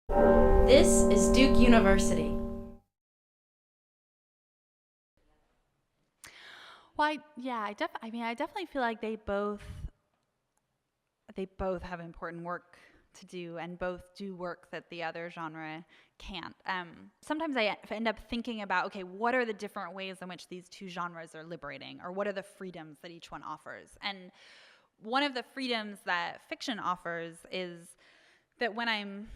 This is Duke University. Well, I definitely feel like they both have important work to do, and both do work that the other genre can't. Sometimes I end up thinking about, okay, what are the different ways in which these two genres are liberating, or what are the freedoms that each one offers? And one of the freedoms that fiction offers is that when I'm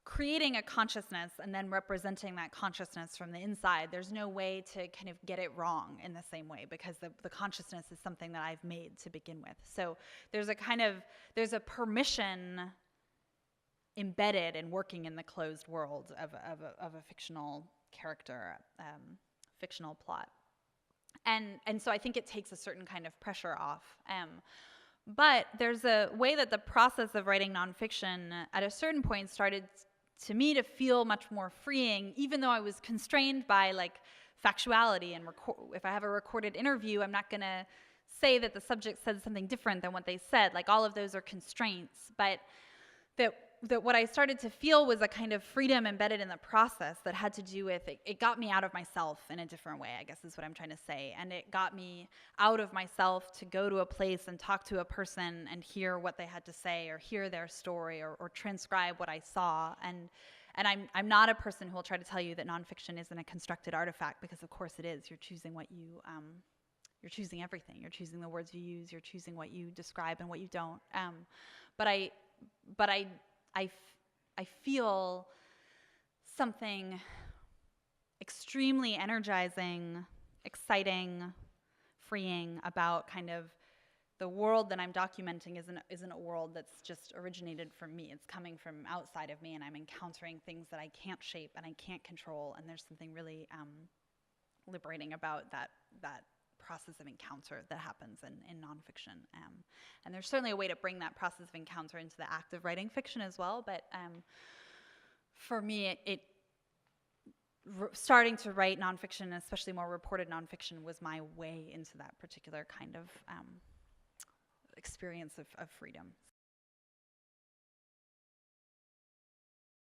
creating a consciousness and then representing that consciousness from the inside, there's no way to kind of get it wrong in the same way, because the consciousness is something that I've made to begin with. So there's a permission embedded in working in the closed world of a fictional character, fictional plot. And so I think it takes a certain kind of pressure off. But there's a way that the process of writing nonfiction at a certain point started to me to feel much more freeing, even though I was constrained by like factuality. And if I have a recorded interview, I'm not going to say that the subject said something different than what they said. Like, all of those are constraints. But that what I started to feel was a kind of freedom embedded in the process that had to do with it got me out of myself in a different way, I guess is what I'm trying to say. And it got me out of myself to go to a place and talk to a person and hear what they had to say, or hear their story, or transcribe what I saw. And I'm not a person who will try to tell you that nonfiction isn't a constructed artifact, because of course it is. You're choosing you're choosing everything. You're choosing the words you use. You're choosing what you describe and what you don't. But I feel something extremely energizing, exciting, freeing about kind of the world that I'm documenting isn't a world that's just originated from me. It's coming from outside of me, and I'm encountering things that I can't shape and I can't control. And there's something really liberating about that process of encounter that happens in nonfiction. And there's certainly a way to bring that process of encounter into the act of writing fiction as well. But for me, starting to write nonfiction, especially more reported nonfiction, was my way into that particular kind of experience of freedom.